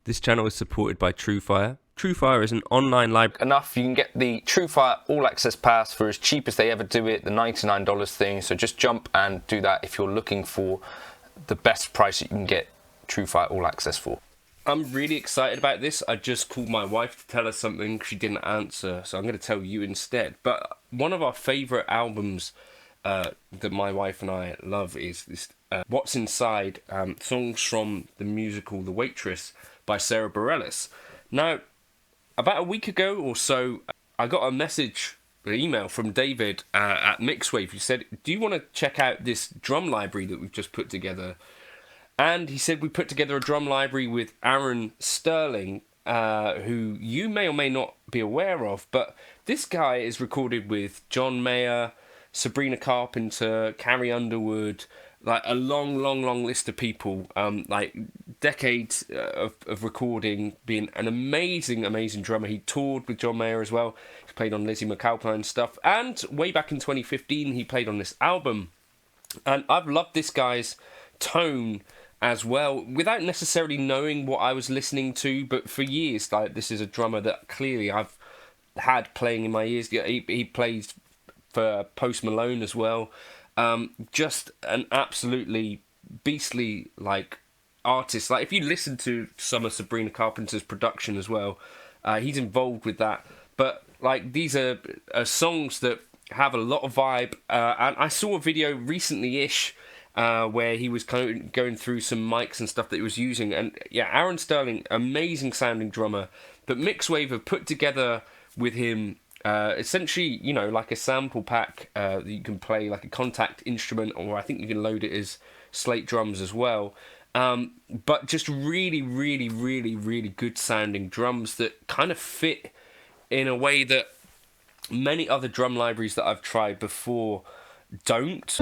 This channel is supported by Truefire. Truefire is an online library. Enough, you can get the Truefire All Access Pass for as cheap as they ever do it, the $99 thing. So just jump and do that if you're looking for the best price that you can get Truefire All Access for. I'm really excited about this. I just called my wife to tell her something. She didn't answer, so I'm going to tell you instead. But one of our favourite albums that my wife and I love is this What's Inside, songs from the musical The Waitress by Sarah Bareilles. Now, about a week ago or so, I got a message, an email from David at Mixwave who said, do you want to check out this drum library that we've just put together? And he said we put together a drum library with Aaron Sterling, who you may or may not be aware of, but this guy is recorded with John Mayer, Sabrina Carpenter, Carrie Underwood, like a long list of people, like decades of recording, being an amazing drummer. He toured with John Mayer as well. He played on Lizzie McAlpine stuff, and way back in 2015 he played on this album. And I've loved this guy's tone as well, without necessarily knowing what I was listening to, but for years, like, this is a drummer that clearly I've had playing in my ears. He plays for Post Malone as well. Just an absolutely beastly, like, artist. Like, if you listen to some of Sabrina Carpenter's production as well, he's involved with that. But, like, these are songs that have a lot of vibe. And I saw a video recently-ish where he was kind of going through some mics and stuff that he was using. And, yeah, Aaron Sterling, amazing sounding drummer. But Mixwave have put together with him essentially, you know, like a sample pack that you can play like a Kontakt instrument, or I think you can load it as Slate drums as well. But just really good sounding drums that kind of fit in a way that many other drum libraries that I've tried before don't.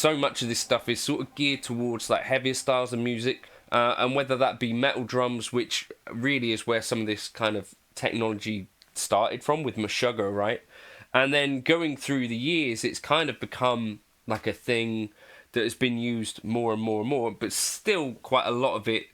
so much of this stuff is sort of geared towards like heavier styles of music, and whether that be metal drums, which really is where some of this kind of technology started from with Meshuggah, right? And then going through the years, it's kind of become like a thing that has been used more and more and more, but still quite a lot of it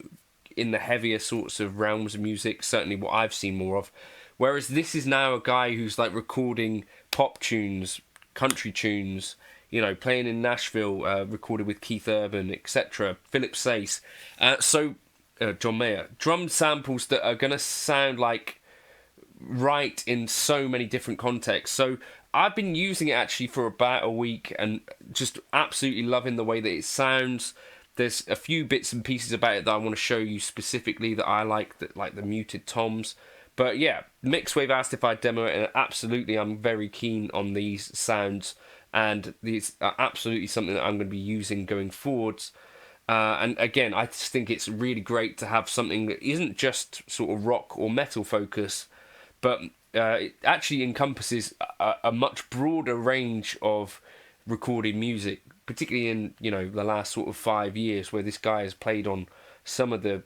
in the heavier sorts of realms of music, certainly what I've seen more of. Whereas this is now a guy who's like recording pop tunes, country tunes, you know, playing in Nashville, recorded with Keith Urban, etc., Philip Sace, John Mayer. Drum samples that are going to sound like right in so many different contexts. So I've been using it actually for about a week and just absolutely loving the way that it sounds. There's a few bits and pieces about it that I want to show you specifically that I like, that like the muted toms. But yeah, Mixwave asked if I'd demo it, and absolutely I'm very keen on these sounds, and these are absolutely something that I'm going to be using going forwards. And again, I just think it's really great to have something that isn't just sort of rock or metal focus, but it actually encompasses a much broader range of recorded music, particularly in, you know, the last sort of 5 years, where this guy has played on some of the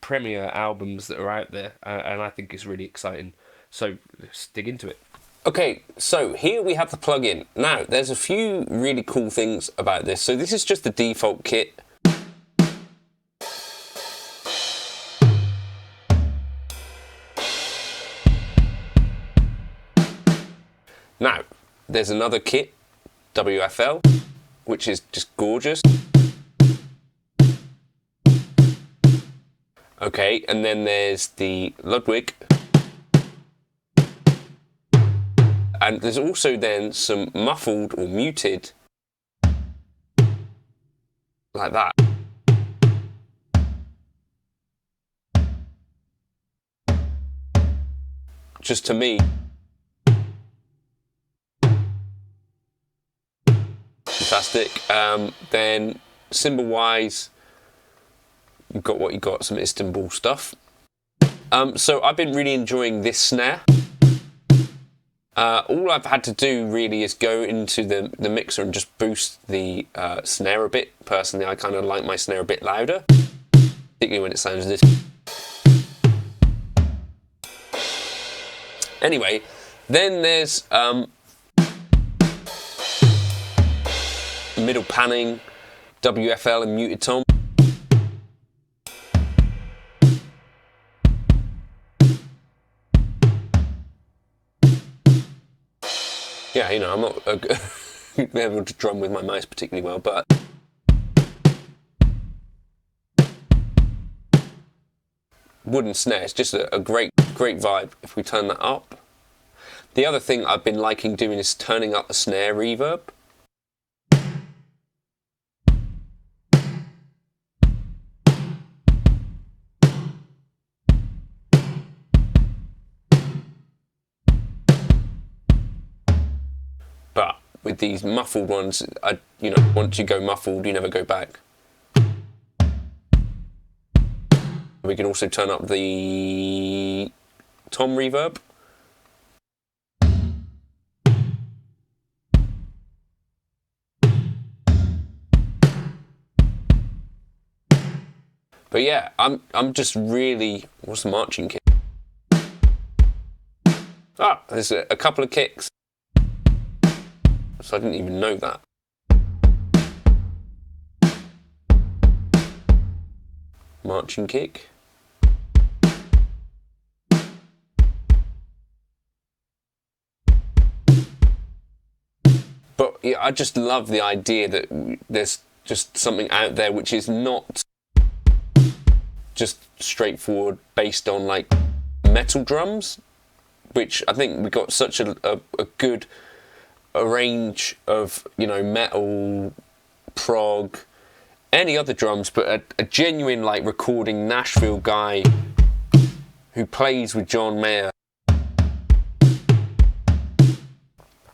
premier albums that are out there, and I think it's really exciting. So let's dig into it. Okay, so here we have the plugin. Now, there's a few really cool things about this. So this is just the default kit. Now, there's another kit, WFL, which is just gorgeous. Okay, and then there's the Ludwig. And there's also then some muffled or muted, like that. Just to me, fantastic. Then cymbal-wise, you've got what you got, some Istanbul stuff. So I've been really enjoying this snare. All I've had to do really is go into the mixer and just boost the snare a bit. Personally, I kind of like my snare a bit louder, particularly when it sounds this. Anyway, then there's middle panning, WFL and muted tom. Yeah, you know, I'm not able to drum with my mouse particularly well, but wooden snare, it's just a great vibe if we turn that up. The other thing I've been liking doing is turning up the snare reverb. But with these muffled ones, you know, once you go muffled, you never go back. We can also turn up the tom reverb. But yeah, I'm just really, what's the marching kit? Ah, there's a couple of kicks. So I didn't even know that. Marching kick. But yeah, I just love the idea that there's just something out there which is not just straightforward based on like metal drums, which I think we got such a good range of, you know, metal, prog, any other drums, but a genuine like recording Nashville guy who plays with John Mayer.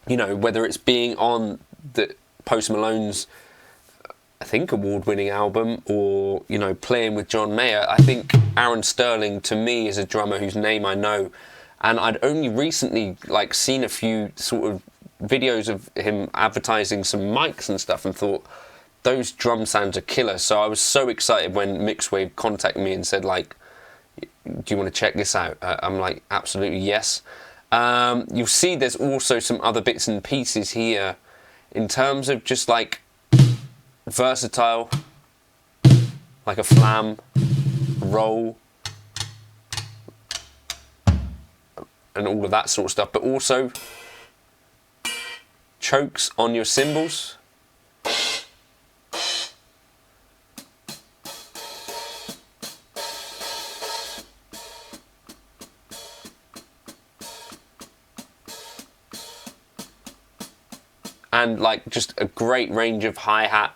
You know, whether it's being on the Post Malone's, I think, award-winning album, or, you know, playing with John Mayer. I think Aaron Sterling, to me, is a drummer whose name I know, and I'd only recently like seen a few sort of videos of him advertising some mics and stuff and thought, those drum sounds are killer. So I was so excited when Mixwave contacted me and said, like, do you want to check this out? I'm like, absolutely yes. You'll see there's also some other bits and pieces here in terms of just like versatile, like a flam, roll, and all of that sort of stuff, but also chokes on your cymbals. And like just a great range of hi-hat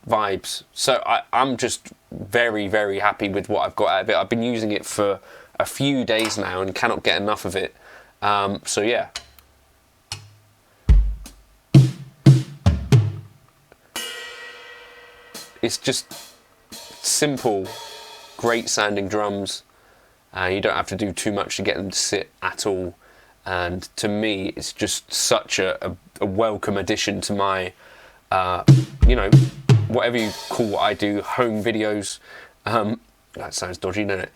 vibes. So I'm just very, very happy with what I've got out of it. I've been using it for a few days now and cannot get enough of it. So yeah. It's just simple, great sounding drums. You don't have to do too much to get them to sit at all. And to me, it's just such a welcome addition to my, you know, whatever you call what I do, home videos. That sounds dodgy, doesn't it?